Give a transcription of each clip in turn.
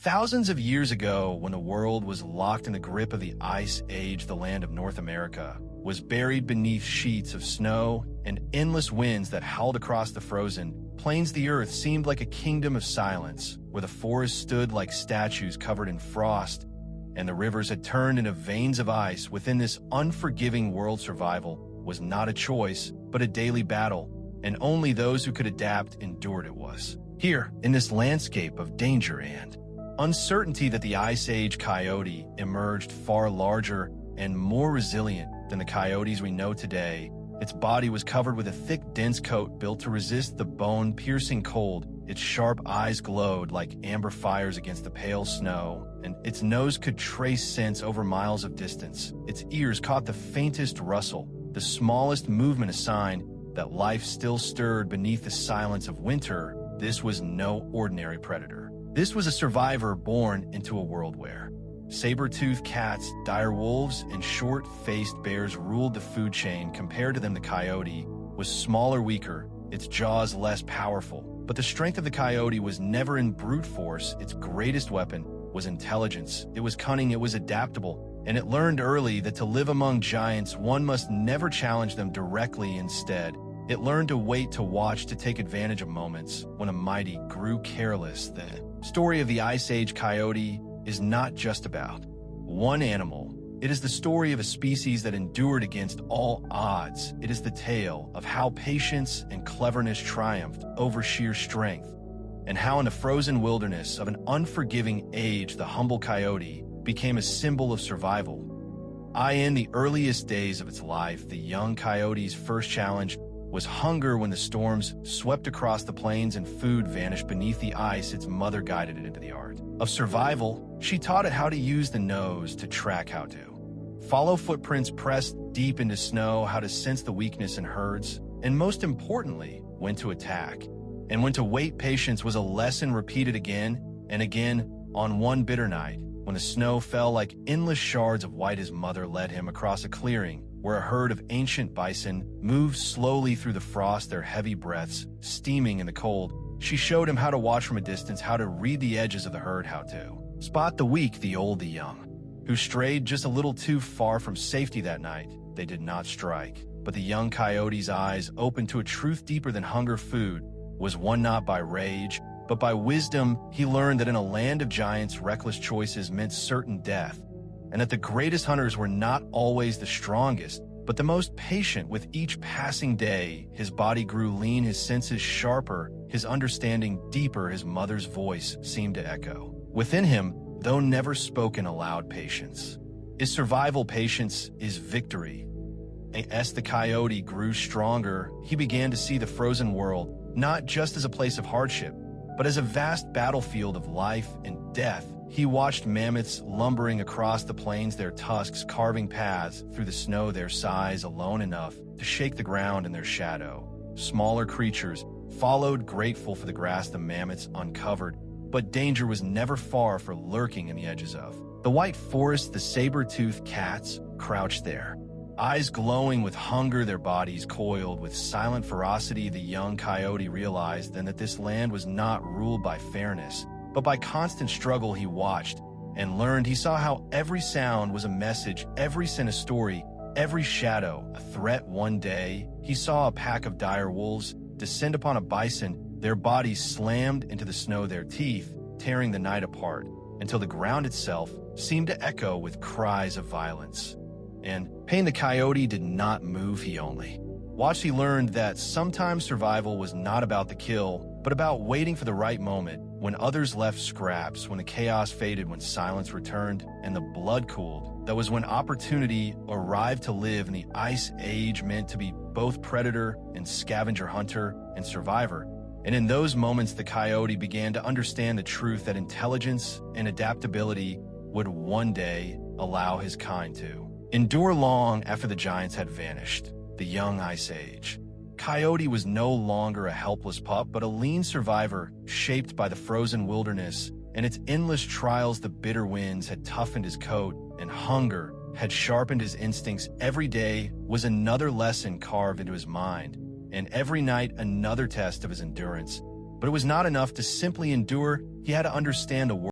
Thousands of years ago, when the world was locked in the grip of the Ice Age, the land of North America was buried beneath sheets of snow and endless winds that howled across the frozen plains. The earth seemed like a kingdom of silence, where the forests stood like statues covered in frost, and the rivers had turned into veins of ice. Within this unforgiving world, survival was not a choice, but a daily battle, and only those who could adapt endured it. Was here, in this landscape of danger and uncertainty, that the Ice Age Coyote emerged, far larger and more resilient than the coyotes we know today. Its body was covered with a thick, dense coat built to resist the bone-piercing cold. Its sharp eyes glowed like amber fires against the pale snow, and its nose could trace scents over miles of distance. Its ears caught the faintest rustle, the smallest movement, a sign that life still stirred beneath the silence of winter. This was no ordinary predator. This was a survivor born into a world where Sabertooth cats, dire wolves, and short-faced bears ruled the food chain. Compared to them, the coyote was smaller, weaker, its jaws less powerful. But the strength of the coyote was never in brute force. Its greatest weapon was intelligence. It was cunning, it was adaptable, and it learned early that to live among giants, one must never challenge them directly. Instead, it learned to wait, to watch, to take advantage of moments when a mighty grew careless. The story of the Ice Age Coyote is not just about one animal. It is the story of a species that endured against all odds. It is the tale of how patience and cleverness triumphed over sheer strength, and how in the frozen wilderness of an unforgiving age, the humble coyote became a symbol of survival. In the earliest days of its life, the young coyote's first challenge was hunger. When the storms swept across the plains and food vanished beneath the ice, its mother guided it into the art of survival. She taught it how to use the nose to track, how to follow footprints pressed deep into snow, how to sense the weakness in herds, and most importantly, when to attack and when to wait. Patience was a lesson repeated again and again. On one bitter night, when the snow fell like endless shards of white, his mother led him across a clearing where a herd of ancient bison moved slowly through the frost, their heavy breaths steaming in the cold. She showed him how to watch from a distance, how to read the edges of the herd, how to spot the weak, the old, the young, who strayed just a little too far from safety. That night, they did not strike, but the young coyote's eyes opened to a truth deeper than hunger. Food was won not by rage, but by wisdom. He learned that in a land of giants, reckless choices meant certain death, and that the greatest hunters were not always the strongest, but the most patient. With each passing day, his body grew lean, his senses sharper, his understanding deeper. His mother's voice seemed to echo within him, though never spoken aloud. Patience is survival. Patience is victory. As the coyote grew stronger, he began to see the frozen world not just as a place of hardship, but as a vast battlefield of life and death. He watched mammoths lumbering across the plains, their tusks carving paths through the snow, their size alone enough to shake the ground in their shadow. Smaller creatures followed, grateful for the grass the mammoths uncovered, but danger was never far for lurking in the edges of the white forest. The saber-toothed cats crouched there, eyes glowing with hunger, their bodies coiled with silent ferocity. The young coyote realized then that this land was not ruled by fairness, but by constant struggle. He watched and learned. He saw how every sound was a message, every scent a story, every shadow a threat. One day, he saw a pack of dire wolves descend upon a bison, their bodies slammed into the snow, their teeth tearing the night apart, until the ground itself seemed to echo with cries of violence and pain. The coyote did not move. He only watched. He learned that sometimes survival was not about the kill, but about waiting for the right moment, when others left scraps, when the chaos faded, when silence returned and the blood cooled. That was when opportunity arrived. To live in the Ice Age meant to be both predator and scavenger, hunter and survivor. And in those moments, the coyote began to understand the truth that intelligence and adaptability would one day allow his kind to endure long after the giants had vanished. The young Ice Age Coyote was no longer a helpless pup, but a lean survivor shaped by the frozen wilderness and its endless trials. The bitter winds had toughened his coat, and hunger had sharpened his instincts. Every day was another lesson carved into his mind, and every night another test of his endurance. But it was not enough to simply endure. He had to understand the world.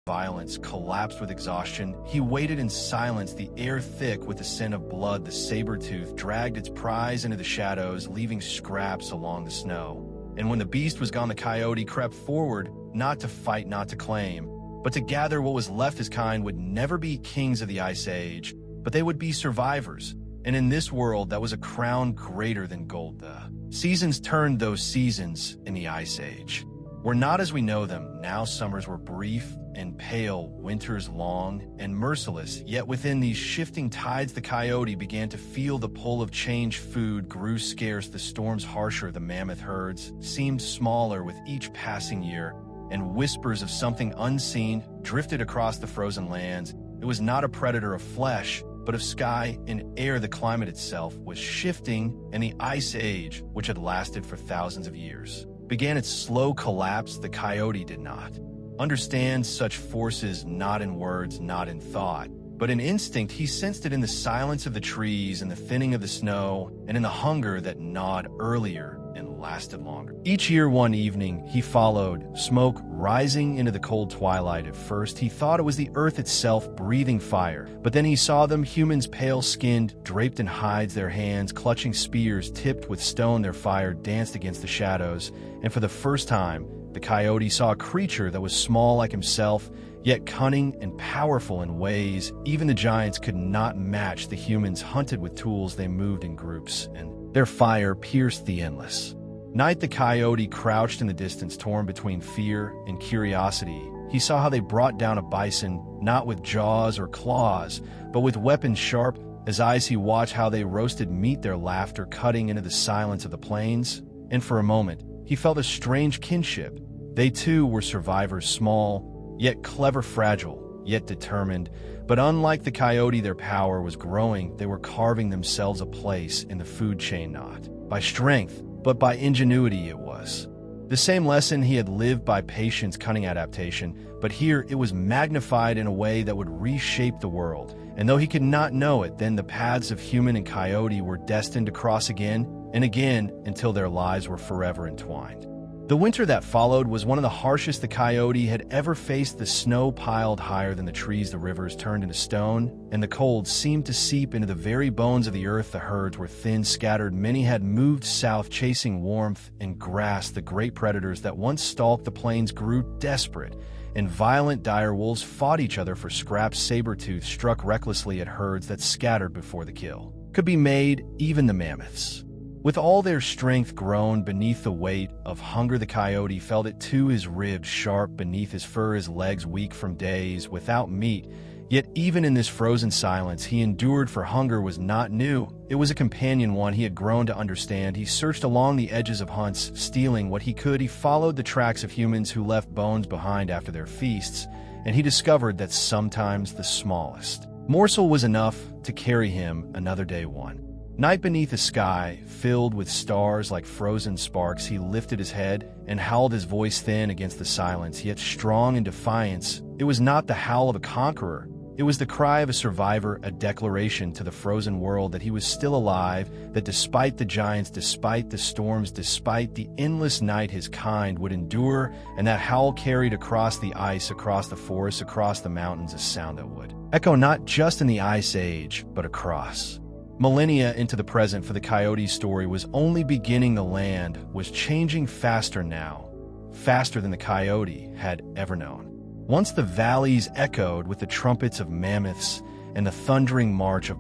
violence, collapsed with exhaustion. He waited in silence, the air thick with the scent of blood. The saber-tooth dragged its prize into the shadows, leaving scraps along the snow. And when the beast was gone, the coyote crept forward, not to fight, not to claim, but to gather what was left. His kind would never be kings of the Ice Age, but they would be survivors. And in this world, that was a crown greater than gold. The seasons turned, those seasons in the Ice Age were not as we know them. Now summers were brief and pale, winters long and merciless. Yet within these shifting tides, the coyote began to feel the pull of change. Food grew scarce, the storms harsher, the mammoth herds seemed smaller with each passing year, and whispers of something unseen drifted across the frozen lands. It was not a predator of flesh, but of sky and air. The climate itself was shifting, and the Ice Age, which had lasted for thousands of years, began its slow collapse. The coyote did not understand such forces, not in words, not in thought, but in instinct. He sensed it in the silence of the trees, and the thinning of the snow, and in the hunger that gnawed earlier and lasted longer. Each year, one evening, he followed smoke rising into the cold twilight. At first, he thought it was the earth itself breathing fire, but then he saw them, humans pale-skinned, draped in hides, their hands clutching spears tipped with stone. Their fire danced against the shadows, and for the first time, the coyote saw a creature that was small like himself, yet cunning and powerful in ways even the giants could not match. The humans hunted with tools, they moved in groups, and their fire pierced the endless night. The coyote crouched in the distance, torn between fear and curiosity. He saw how they brought down a bison, not with jaws or claws, but with weapons sharp as eyes. He watched how they roasted meat, their laughter cutting into the silence of the plains, and for a moment, he felt a strange kinship. They too were survivors, small, yet clever, fragile, yet determined. But unlike the coyote, their power was growing. They were carving themselves a place in the food chain, not by strength, but by ingenuity. It was the same lesson he had lived: by patience, cunning, adaptation. But here it was magnified in a way that would reshape the world. And though he could not know it, then the paths of human and coyote were destined to cross again and again until their lives were forever entwined. The winter that followed was one of the harshest the coyote had ever faced. The snow piled higher than the trees, the rivers turned into stone, and the cold seemed to seep into the very bones of the earth. The herds were thin, scattered. Many had moved south, chasing warmth and grass. The great predators that once stalked the plains grew desperate, and violent dire wolves fought each other for scraps. Sabertooth struck recklessly at herds that scattered before the kill could be made. Even the mammoths, with all their strength, groaned beneath the weight of hunger. The coyote felt it too, his ribs sharp beneath his fur, his legs weak from days without meat. Yet even in this frozen silence, he endured, for hunger was not new. It was a companion, one he had grown to understand. He searched along the edges of hunts, stealing what he could. He followed the tracks of humans who left bones behind after their feasts, and he discovered that sometimes the smallest morsel was enough to carry him another day. One night, beneath a sky filled with stars like frozen sparks, he lifted his head and howled, his voice thin against the silence, yet strong in defiance. It was not the howl of a conqueror. It was the cry of a survivor, a declaration to the frozen world that he was still alive, that despite the giants, despite the storms, despite the endless night, his kind would endure. And that howl carried across the ice, across the forests, across the mountains, a sound that would echo not just in the Ice Age, but across millennia into the present. For the coyote's story was only beginning. The land was changing faster now, faster than the coyote had ever known. Once the valleys echoed with the trumpets of mammoths and the thundering march of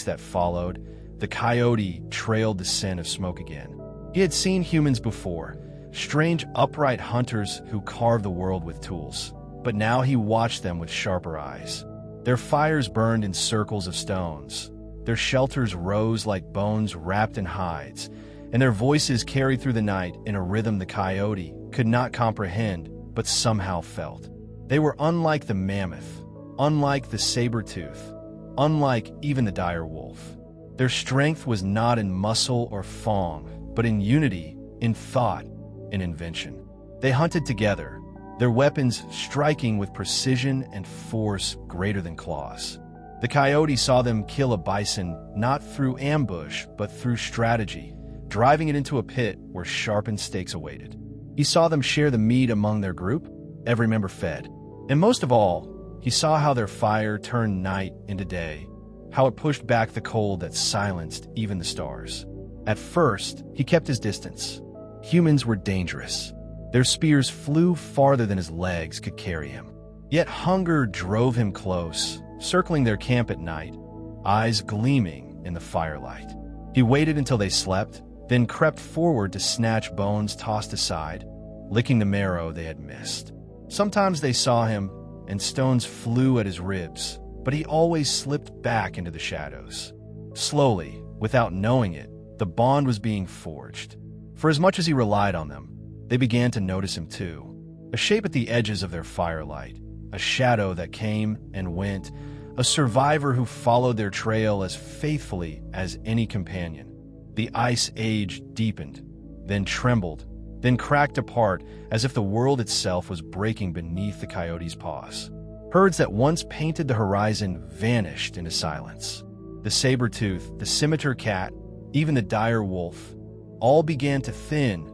weeks that followed, the coyote trailed the scent of smoke again. He had seen humans before, strange upright hunters who carved the world with tools. But now he watched them with sharper eyes. Their fires burned in circles of stones. Their shelters rose like bones wrapped in hides, and their voices carried through the night in a rhythm the coyote could not comprehend, but somehow felt. They were unlike the mammoth, unlike the sabertooth, unlike even the dire wolf. Their strength was not in muscle or fong, but in unity, in thought, in invention. They hunted together, their weapons striking with precision and force greater than claws. The coyote saw them kill a bison not through ambush, but through strategy, driving it into a pit where sharpened stakes awaited. He saw them share the meat among their group, every member fed. And most of all, he saw how their fire turned night into day, how it pushed back the cold that silenced even the stars. At first, he kept his distance. Humans were dangerous. Their spears flew farther than his legs could carry him. Yet hunger drove him close, circling their camp at night, eyes gleaming in the firelight. He waited until they slept, then crept forward to snatch bones tossed aside, licking the marrow they had missed. Sometimes they saw him, and stones flew at his ribs, but he always slipped back into the shadows. Slowly, without knowing it, the bond was being forged. For as much as he relied on them, they began to notice him too. A shape at the edges of their firelight, a shadow that came and went, a survivor who followed their trail as faithfully as any companion. The ice age deepened, then trembled, then cracked apart as if the world itself was breaking beneath the coyote's paws. Herds that once painted the horizon vanished into silence. The sabertooth, the scimitar cat, even the dire wolf, all began to thin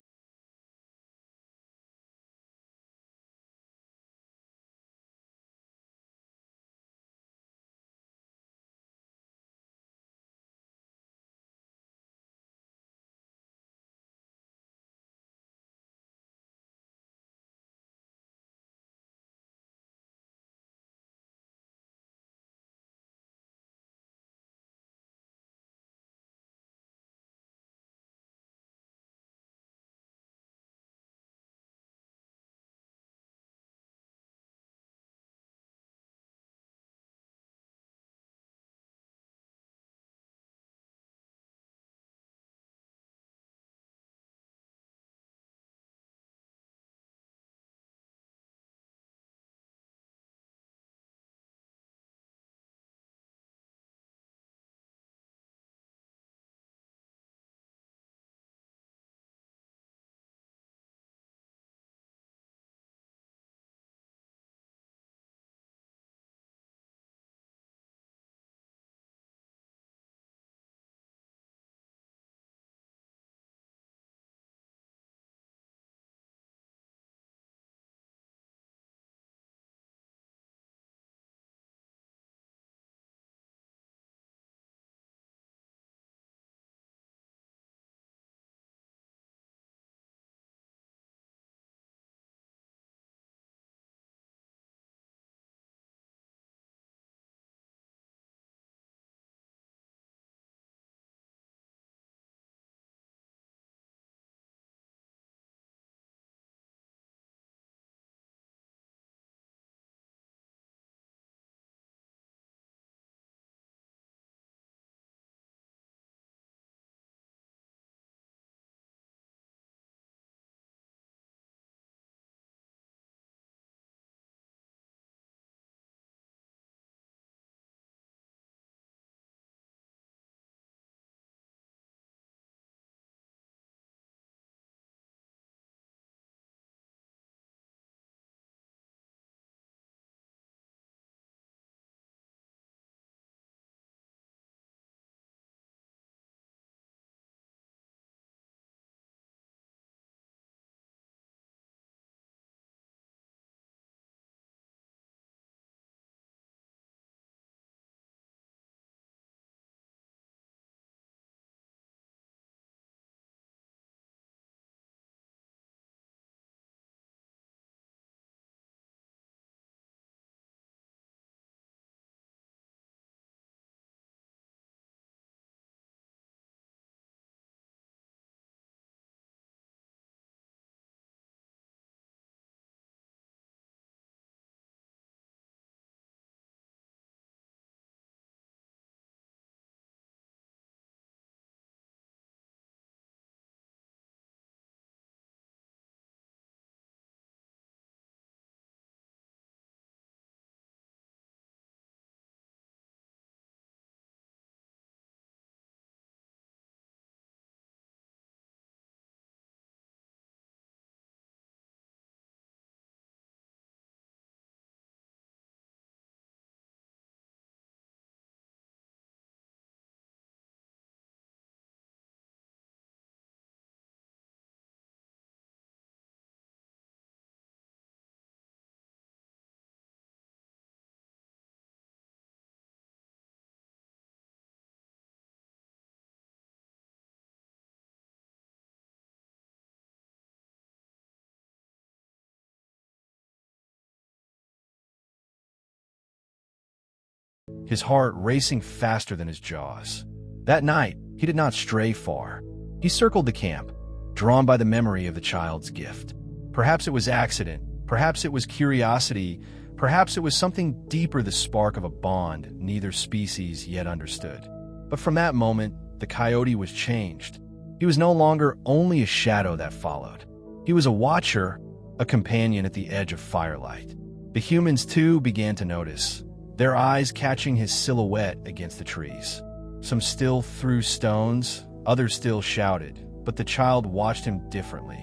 his heart racing faster than his jaws. That night, he did not stray far. He circled the camp, drawn by the memory of the child's gift. Perhaps it was accident, perhaps it was curiosity, perhaps it was something deeper, the spark of a bond neither species yet understood. But from that moment, the coyote was changed. He was no longer only a shadow that followed. He was a watcher, a companion at the edge of firelight. The humans, too, began to notice, their eyes catching his silhouette against the trees. Some still threw stones, others still shouted, but the child watched him differently.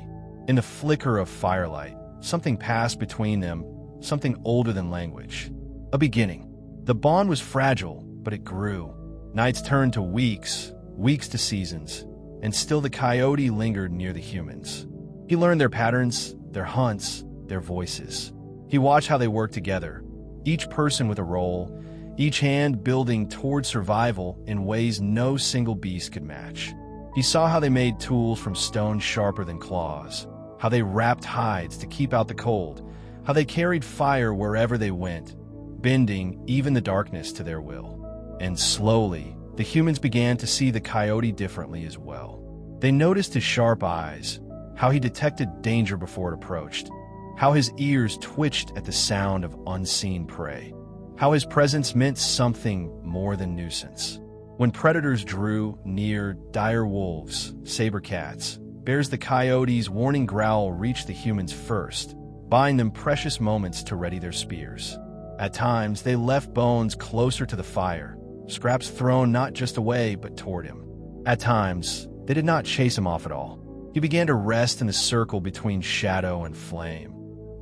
In the flicker of firelight, something passed between them, something older than language. A beginning. The bond was fragile, but it grew. Nights turned to weeks, weeks to seasons, and still the coyote lingered near the humans. He learned their patterns, their hunts, their voices. He watched how they worked together, each person with a role, each hand building toward survival in ways no single beast could match. He saw how they made tools from stone sharper than claws, how they wrapped hides to keep out the cold, how they carried fire wherever they went, bending even the darkness to their will. And slowly, the humans began to see the coyote differently as well. They noticed his sharp eyes, how he detected danger before it approached, how his ears twitched at the sound of unseen prey, how his presence meant something more than nuisance. When predators drew near, dire wolves, saber cats, bears, the coyote's warning growl reached the humans first, buying them precious moments to ready their spears. At times, they left bones closer to the fire, scraps thrown not just away but toward him. At times, they did not chase him off at all. He began to rest in the circle between shadow and flame.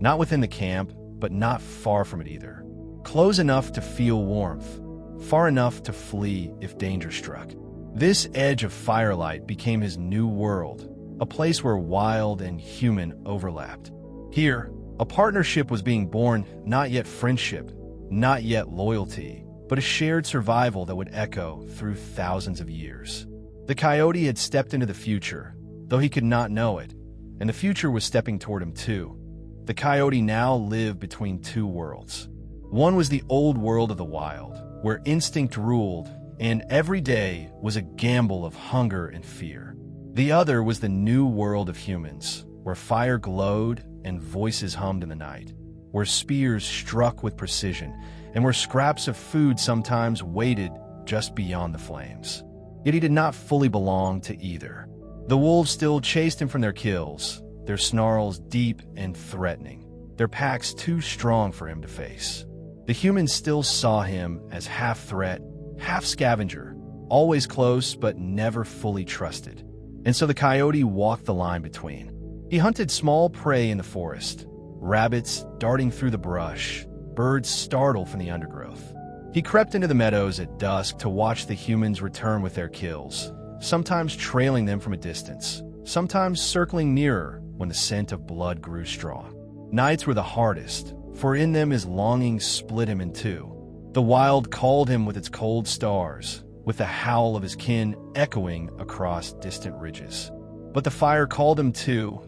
Not within the camp, but not far from it either. Close enough to feel warmth, far enough to flee if danger struck. This edge of firelight became his new world, a place where wild and human overlapped. Here, a partnership was being born, not yet friendship, not yet loyalty, but a shared survival that would echo through thousands of years. The coyote had stepped into the future, though he could not know it, and the future was stepping toward him too. The coyote now lived between two worlds. One was the old world of the wild, where instinct ruled, and every day was a gamble of hunger and fear. The other was the new world of humans, where fire glowed and voices hummed in the night, where spears struck with precision, and where scraps of food sometimes waited just beyond the flames. Yet he did not fully belong to either. The wolves still chased him from their kills, their snarls deep and threatening, their packs too strong for him to face. The humans still saw him as half threat, half scavenger, always close but never fully trusted. And so the coyote walked the line between. He hunted small prey in the forest, rabbits darting through the brush, birds startled from the undergrowth. He crept into the meadows at dusk to watch the humans return with their kills, sometimes trailing them from a distance, sometimes circling nearer when the scent of blood grew strong. Nights were the hardest, for in them his longing split him in two. The wild called him with its cold stars, with the howl of his kin echoing across distant ridges. But the fire called him too,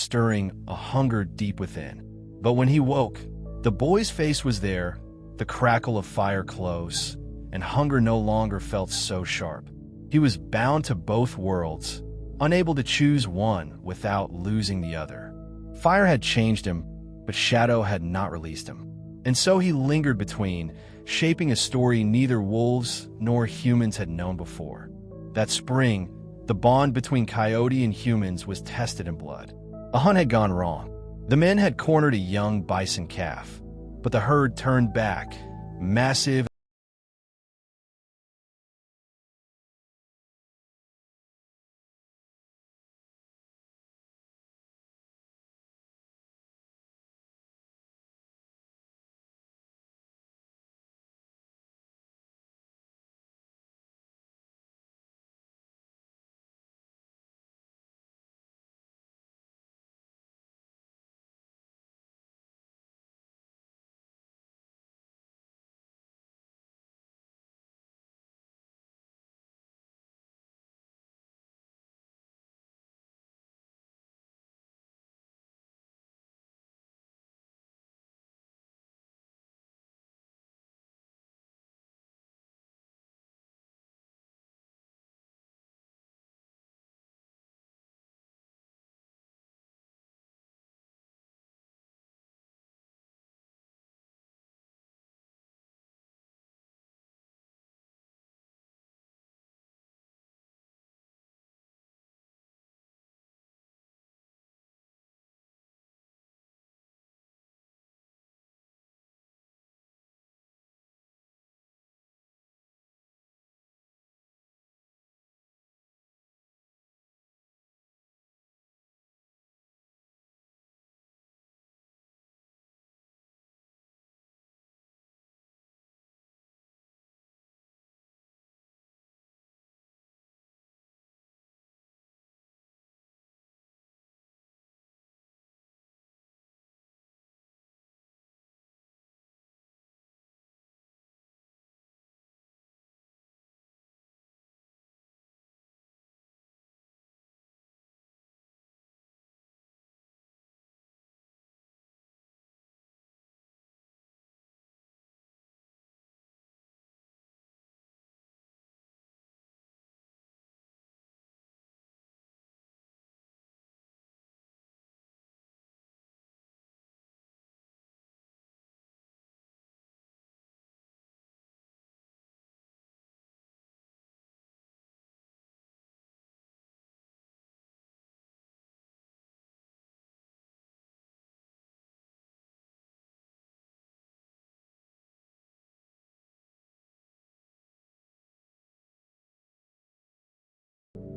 stirring a hunger deep within. But when he woke, the boy's face was there, the crackle of fire close, and hunger no longer felt so sharp. He was bound to both worlds, unable to choose one without losing the other. Fire had changed him, but shadow had not released him. And so he lingered between, shaping a story neither wolves nor humans had known before. That spring, the bond between coyote and humans was tested in blood. A hunt had gone wrong. The men had cornered a young bison calf, but the herd turned back, massive.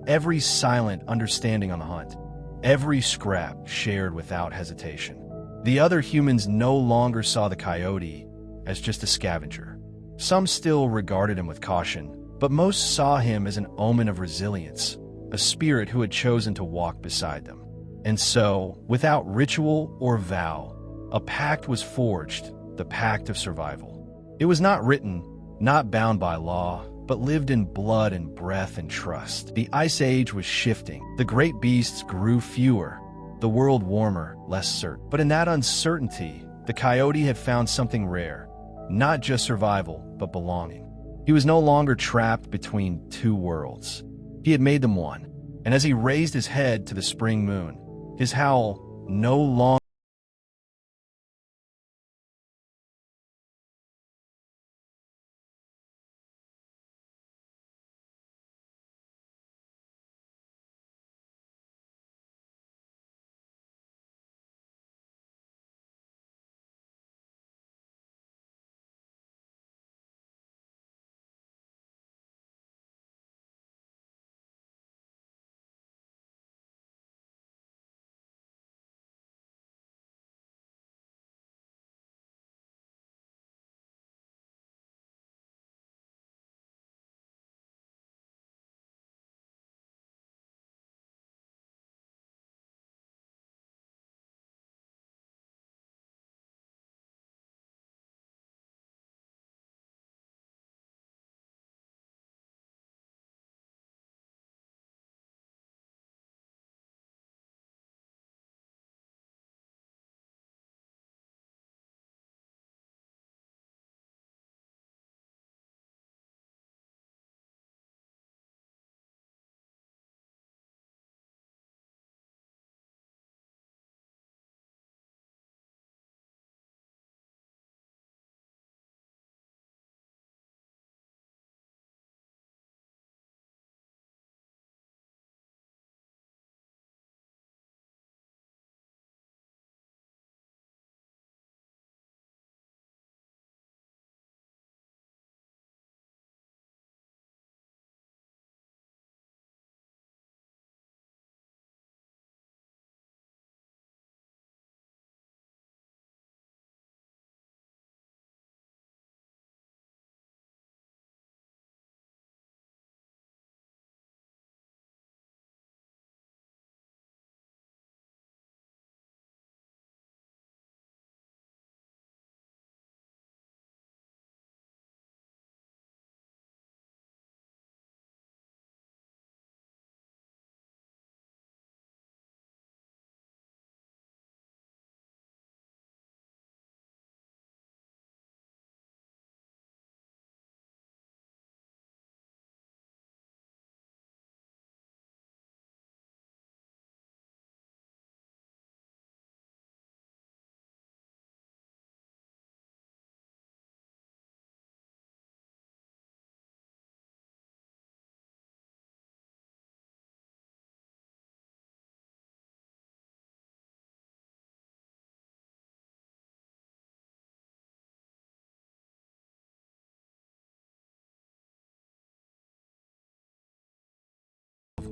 Every silent understanding on the hunt, every scrap shared without hesitation. The other humans no longer saw the coyote as just a scavenger. Some still regarded him with caution, but most saw him as an omen of resilience, a spirit who had chosen to walk beside them. And so, without ritual or vow, a pact was forged, the pact of survival. It was not written, not bound by law, but lived in blood and breath and trust. The Ice Age was shifting. The great beasts grew fewer, the world warmer, less certain. But in that uncertainty, the coyote had found something rare, not just survival, but belonging. He was no longer trapped between two worlds. He had made them one. And as he raised his head to the spring moon, his howl no longer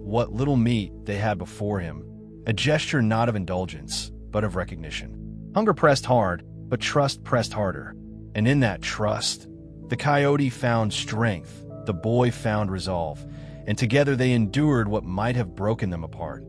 what little meat they had before him, a gesture not of indulgence, but of recognition. Hunger pressed hard, but trust pressed harder. And in that trust, the coyote found strength, the boy found resolve, and together they endured what might have broken them apart.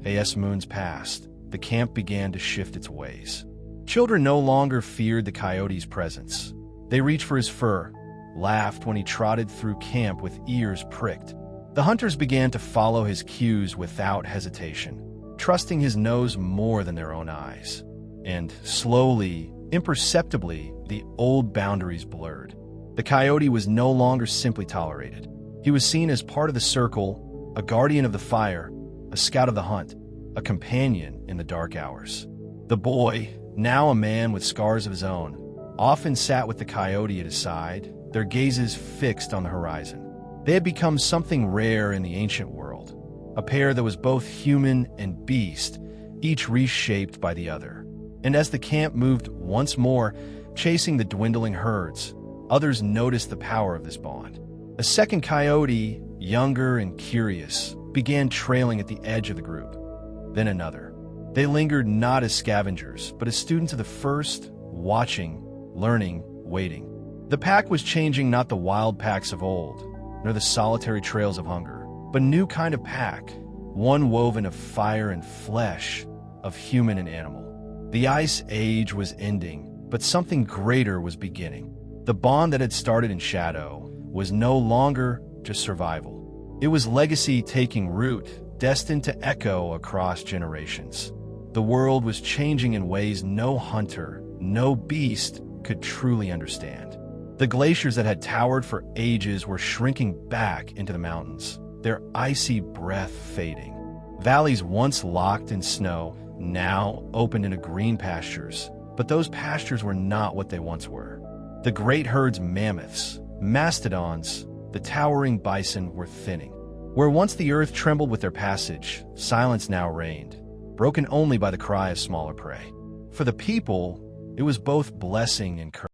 As moons passed, the camp began to shift its ways. Children no longer feared the coyote's presence. They reached for his fur, laughed when he trotted through camp with ears pricked. The hunters began to follow his cues without hesitation, trusting his nose more than their own eyes. And slowly, imperceptibly, the old boundaries blurred. The coyote was no longer simply tolerated. He was seen as part of the circle, a guardian of the fire, a scout of the hunt, a companion in the dark hours. The boy, now a man with scars of his own, often sat with the coyote at his side, their gazes fixed on the horizon. They had become something rare in the ancient world, a pair that was both human and beast, each reshaped by the other. And as the camp moved once more, chasing the dwindling herds, others noticed the power of this bond. A second coyote, younger and curious, began trailing at the edge of the group. Then another. They lingered not as scavengers, but as students of the first, watching, learning, waiting. The pack was changing, not the wild packs of old, nor the solitary trails of hunger, but a new kind of pack, one woven of fire and flesh, of human and animal. The Ice Age was ending, but something greater was beginning. The bond that had started in shadow was no longer just survival. It was legacy taking root, destined to echo across generations. The world was changing in ways no hunter, no beast could truly understand. The glaciers that had towered for ages were shrinking back into the mountains, their icy breath fading. Valleys once locked in snow now opened into green pastures, but those pastures were not what they once were. The great herds, mammoths, mastodons, the towering bison were thinning. Where once the earth trembled with their passage, silence now reigned, broken only by the cry of smaller prey. For the people, it was both blessing and curse.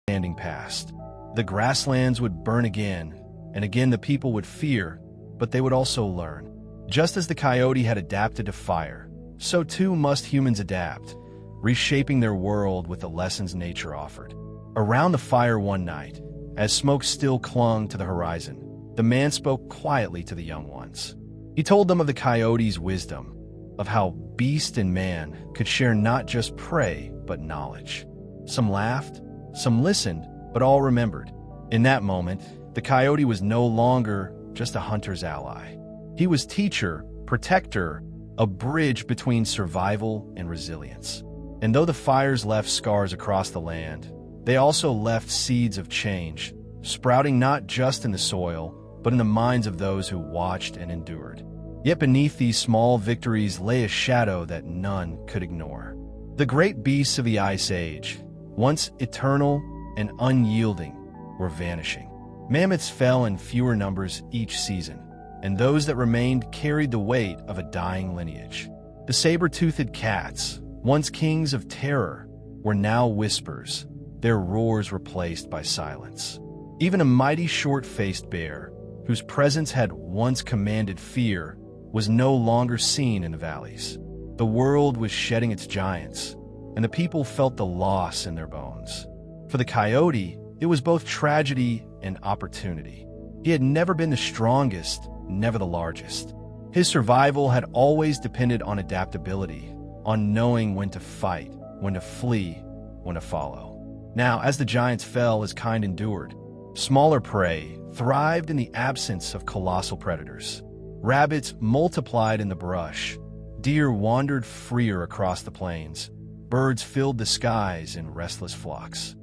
standing past. The grasslands would burn again, and again the people would fear, but they would also learn. Just as the coyote had adapted to fire, so too must humans adapt, reshaping their world with the lessons nature offered. Around the fire one night, as smoke still clung to the horizon, the man spoke quietly to the young ones. He told them of the coyote's wisdom, of how beast and man could share not just prey, but knowledge. Some laughed, some listened, but all remembered. In that moment, the coyote was no longer just a hunter's ally. He was teacher, protector, a bridge between survival and resilience. And though the fires left scars across the land, they also left seeds of change, sprouting not just in the soil, but in the minds of those who watched and endured. Yet beneath these small victories lay a shadow that none could ignore. The great beasts of the Ice Age, once eternal and unyielding, were vanishing. Mammoths fell in fewer numbers each season, and those that remained carried the weight of a dying lineage. The Sabertoothed Cats, once kings of terror, were now whispers, their roars replaced by silence. Even a mighty short-faced bear, whose presence had once commanded fear, was no longer seen in the valleys. The world was shedding its giants, and the people felt the loss in their bones. For the coyote, it was both tragedy and opportunity. He had never been the strongest, never the largest. His survival had always depended on adaptability, on knowing when to fight, when to flee, when to follow. Now, as the giants fell, his kind endured. Smaller prey thrived in the absence of colossal predators. Rabbits multiplied in the brush. Deer wandered freer across the plains. Birds filled the skies in restless flocks.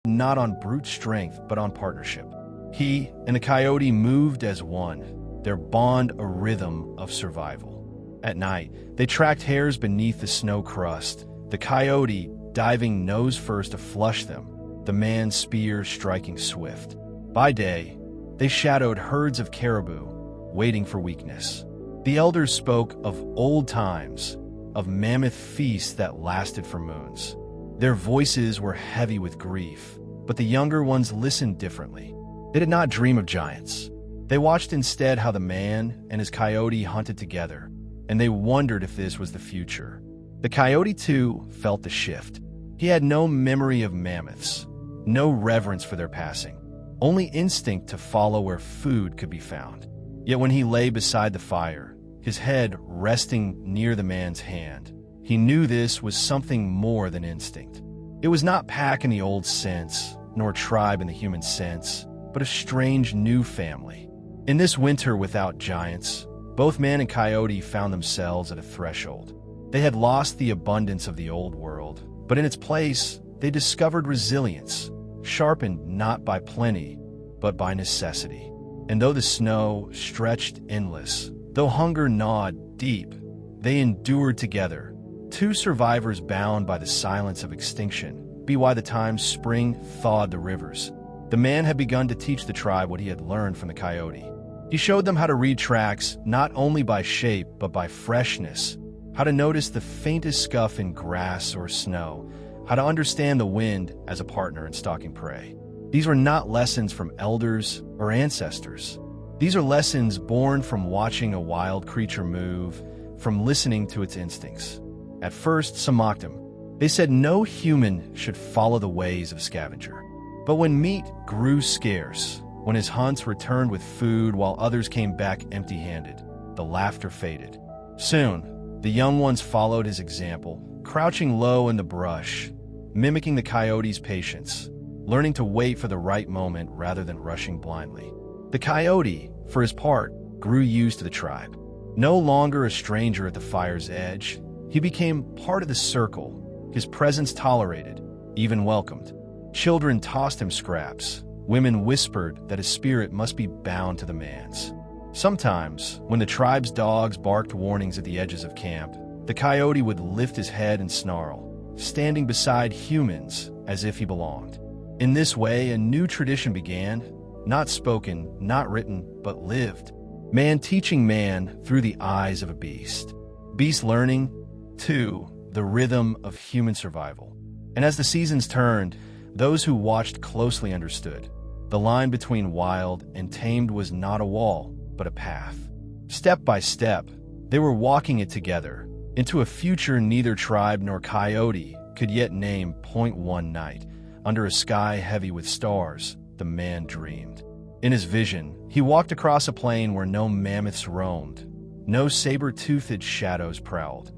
Not on brute strength, but on partnership. He and the coyote moved as one, their bond a rhythm of survival. At night, they tracked hares beneath the snow crust, the coyote diving nose first to flush them, the man's spear striking swift. By day, they shadowed herds of caribou, waiting for weakness. The elders spoke of old times, of mammoth feasts that lasted for moons. Their voices were heavy with grief, but the younger ones listened differently. They did not dream of giants. They watched instead how the man and his coyote hunted together, and they wondered if this was the future. The coyote, too, felt the shift. He had no memory of mammoths, no reverence for their passing, only instinct to follow where food could be found. Yet when he lay beside the fire, his head resting near the man's hand, he knew this was something more than instinct. It was not pack in the old sense, nor tribe in the human sense, but a strange new family. In this winter without giants, both man and coyote found themselves at a threshold. They had lost the abundance of the old world, but in its place, they discovered resilience, sharpened not by plenty, but by necessity. And though the snow stretched endless, though hunger gnawed deep, they endured together. Two survivors bound by the silence of extinction, be why the time spring thawed the rivers. The man had begun to teach the tribe what he had learned from the coyote. He showed them how to read tracks not only by shape but by freshness, how to notice the faintest scuff in grass or snow, how to understand the wind as a partner in stalking prey. These were not lessons from elders or ancestors. These are lessons born from watching a wild creature move, from listening to its instincts. At first, some mocked him. They said no human should follow the ways of a scavenger. But when meat grew scarce, when his hunts returned with food while others came back empty-handed, the laughter faded. Soon, the young ones followed his example, crouching low in the brush, mimicking the coyote's patience, learning to wait for the right moment rather than rushing blindly. The coyote, for his part, grew used to the tribe. No longer a stranger at the fire's edge, he became part of the circle, his presence tolerated, even welcomed. Children tossed him scraps. Women whispered that his spirit must be bound to the man's. Sometimes, when the tribe's dogs barked warnings at the edges of camp, the coyote would lift his head and snarl, standing beside humans as if he belonged. In this way, a new tradition began, not spoken, not written, but lived. Man teaching man through the eyes of a beast. Beast learning, too, the rhythm of human survival. And as the seasons turned, those who watched closely understood. The line between wild and tamed was not a wall, but a path. Step by step, they were walking it together, into a future neither tribe nor coyote could yet name. One night, under a sky heavy with stars, the man dreamed. In his vision, he walked across a plain where no mammoths roamed, no saber-toothed shadows prowled.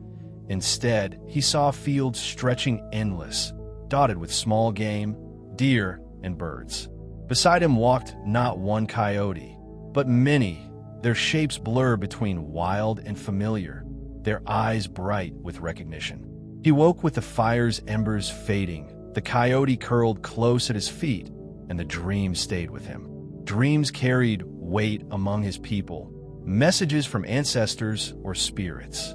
Instead, he saw fields stretching endless, dotted with small game, deer, and birds. Beside him walked not one coyote, but many, their shapes blurred between wild and familiar, their eyes bright with recognition. He woke with the fire's embers fading, the coyote curled close at his feet, and the dream stayed with him. Dreams carried weight among his people, messages from ancestors or spirits.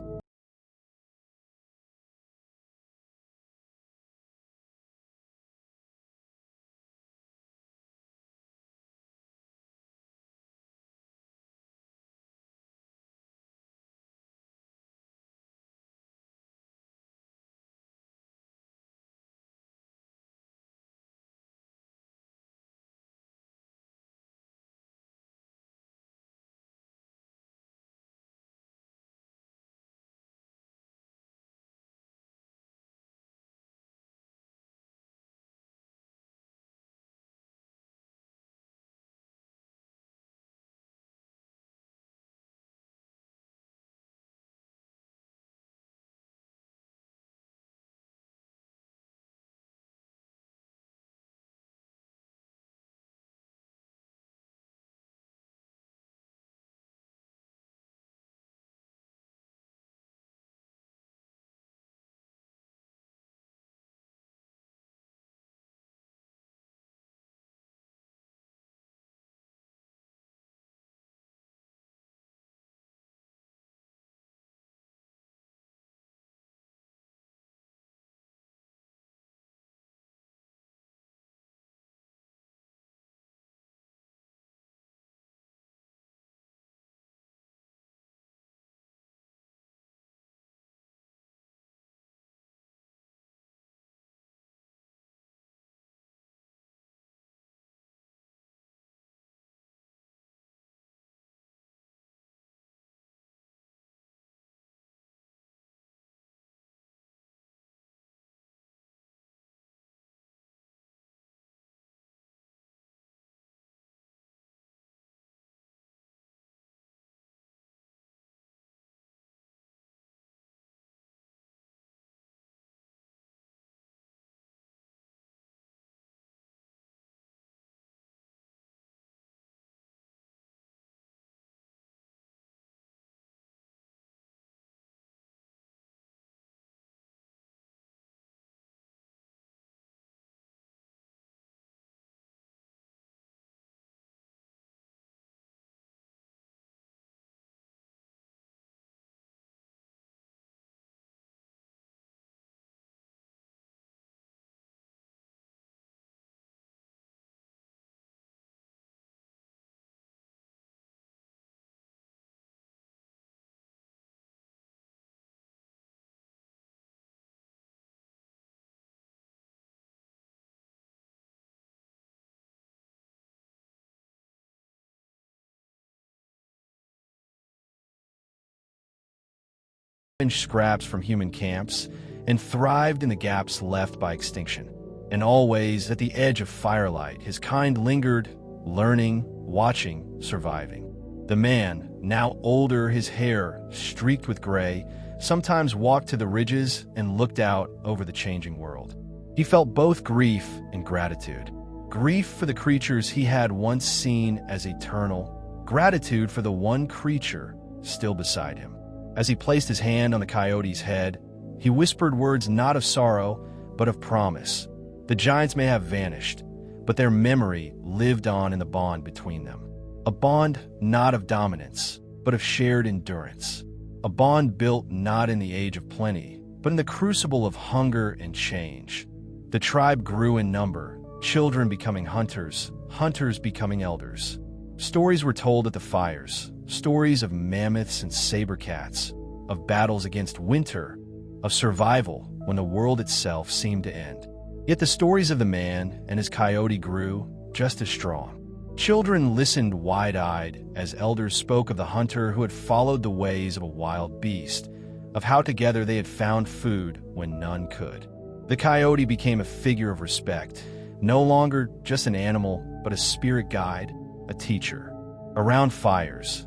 scraps from human camps and thrived in the gaps left by extinction. And always at the edge of firelight, his kind lingered, learning, watching, surviving. The man, now older, his hair streaked with gray, sometimes walked to the ridges and looked out over the changing world. He felt both grief and gratitude. Grief for the creatures he had once seen as eternal, gratitude for the one creature still beside him. As he placed his hand on the coyote's head, he whispered words not of sorrow, but of promise. The giants may have vanished, but their memory lived on in the bond between them. A bond not of dominance, but of shared endurance. A bond built not in the age of plenty, but in the crucible of hunger and change. The tribe grew in number, children becoming hunters, hunters becoming elders. Stories were told at the fires, stories of mammoths and saber cats, of battles against winter, of survival when the world itself seemed to end. Yet the stories of the man and his coyote grew just as strong. Children listened wide-eyed as elders spoke of the hunter who had followed the ways of a wild beast, of how together they had found food when none could. The coyote became a figure of respect, no longer just an animal, but a spirit guide, a teacher. Around fires,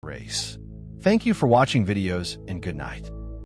race. Thank you for watching videos, and good night.